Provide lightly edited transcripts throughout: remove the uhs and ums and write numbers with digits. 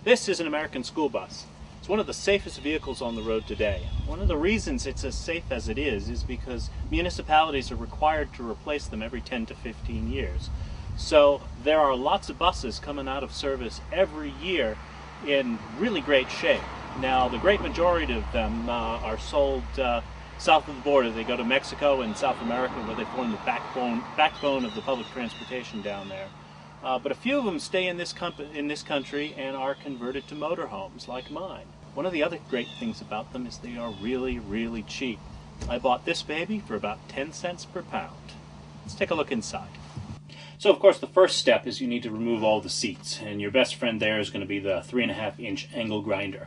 This is an American school bus. It's one of the safest vehicles on the road today. One of the reasons it's as safe as it is because municipalities are required to replace them every 10 to 15 years. So there are lots of buses coming out of service every year in really great shape. Now, the great majority of them are sold south of the border. They go to Mexico and South America, where they form the backbone of the public transportation down there. But a few of them stay in this country and are converted to motorhomes, like mine. One of the other great things about them is they are really, really cheap. I bought this baby for about 10 cents per pound. Let's take a look inside. So, of course, the first step is you need to remove all the seats, and your best friend there is going to be the 3.5-inch angle grinder.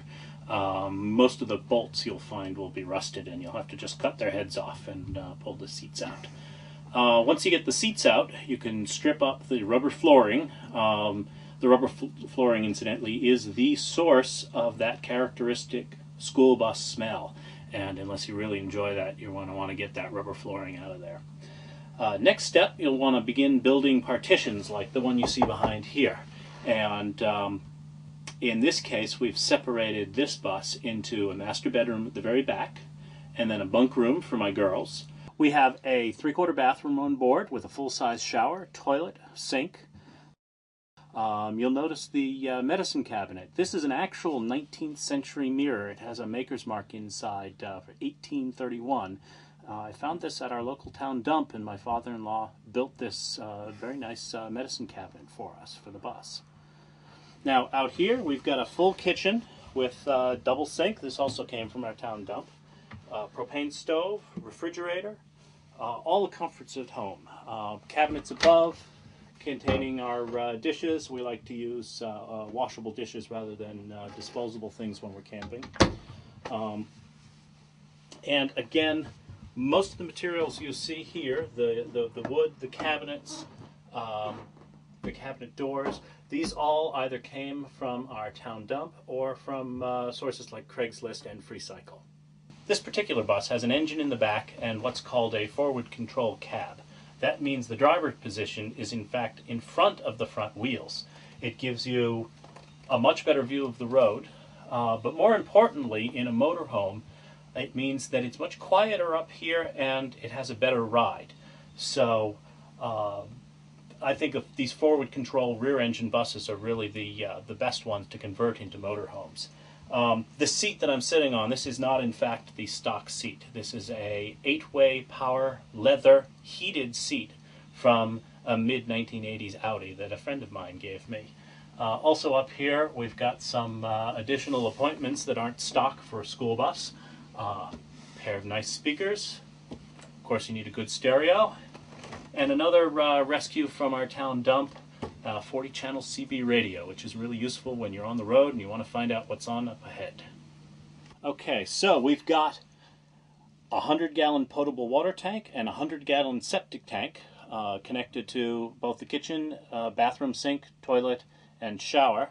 Most of the bolts you'll find will be rusted, and you'll have to just cut their heads off and pull the seats out. Once you get the seats out, you can strip up the rubber flooring. The rubber flooring, incidentally, is the source of that characteristic school bus smell. And unless you really enjoy that, you're going to want to get that rubber flooring out of there. Next step, you'll want to begin building partitions like the one you see behind here. And in this case, we've separated this bus into a master bedroom at the very back, and then a bunk room for my girls. We have a 3/4 bathroom on board with a full-size shower, toilet, sink. You'll notice the medicine cabinet. This is an actual 19th century mirror. It has a maker's mark inside for 1831. I found this at our local town dump, and my father-in-law built this very nice medicine cabinet for us for the bus. Now, out here, we've got a full kitchen with double sink. This also came from our town dump. Propane stove, refrigerator, all the comforts at home. Cabinets above containing our dishes. We like to use washable dishes rather than disposable things when we're camping. And again, most of the materials you see here, the wood, the cabinets, the cabinet doors, these all either came from our town dump or from sources like Craigslist and FreeCycle. This particular bus has an engine in the back and what's called a forward control cab. That means the driver's position is in fact in front of the front wheels. It gives you a much better view of the road, but more importantly, in a motorhome, it means that it's much quieter up here and it has a better ride. So I think of these forward control rear engine buses are really the best ones to convert into motorhomes. The seat that I'm sitting on, this is not in fact the stock seat. This is a 8-way power leather heated seat from a mid-1980s Audi that a friend of mine gave me. Also up here we've got some additional appointments that aren't stock for a school bus. Pair of nice speakers. Of course you need a good stereo. And another rescue from our town dump, 40-channel CB radio, which is really useful when you're on the road and you want to find out what's on up ahead. Okay, so we've got a 100-gallon potable water tank and a 100-gallon septic tank connected to both the kitchen, bathroom sink, toilet, and shower.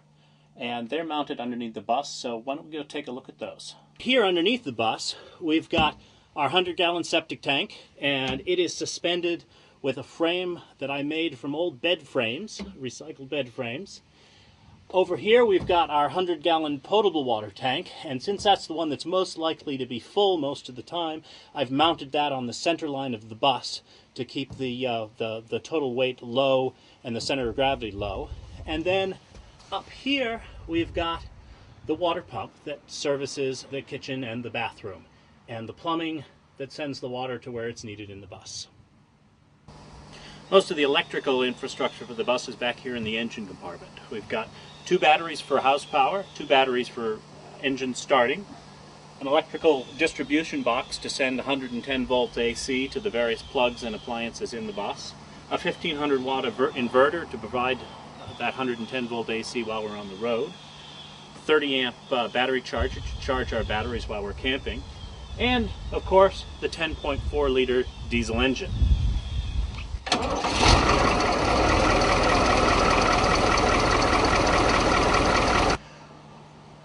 And they're mounted underneath the bus, so why don't we go take a look at those. Here underneath the bus, we've got our 100-gallon septic tank, and it is suspended with a frame that I made from old bed frames, recycled bed frames. Over here we've got our 100-gallon potable water tank, and since that's the one that's most likely to be full most of the time, I've mounted that on the center line of the bus to keep the total weight low and the center of gravity low. And then up here we've got the water pump that services the kitchen and the bathroom, and the plumbing that sends the water to where it's needed in the bus. Most of the electrical infrastructure for the bus is back here in the engine compartment. We've got 2 batteries for house power, 2 batteries for engine starting, an electrical distribution box to send 110 volts AC to the various plugs and appliances in the bus, a 1500 watt inverter to provide that 110 volt AC while we're on the road, 30 amp battery charger to charge our batteries while we're camping, and of course the 10.4 liter diesel engine.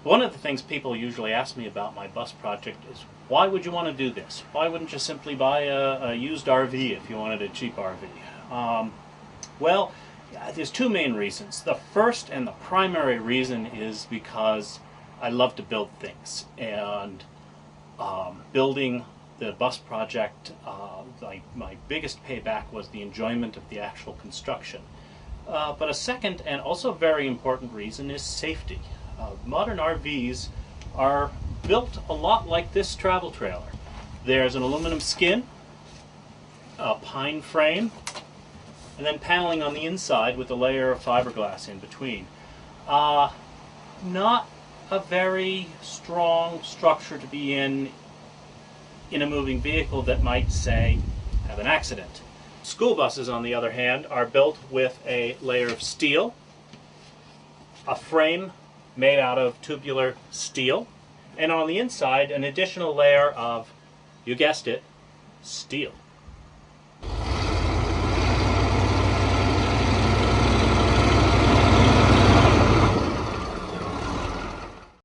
One of the things people usually ask me about my bus project is, why would you want to do this? Why wouldn't you simply buy a used RV if you wanted a cheap RV? Well, There's two main reasons. The first and the primary reason is because I love to build things, and building the bus project, my biggest payback was the enjoyment of the actual construction. But a second and also very important reason is safety. Modern RVs are built a lot like this travel trailer. There's an aluminum skin, a pine frame, and then paneling on the inside with a layer of fiberglass in between. Not a very strong structure to be in a moving vehicle that might, say, have an accident. School buses, on the other hand, are built with a layer of steel, a frame made out of tubular steel, and on the inside an additional layer of, you guessed it, steel.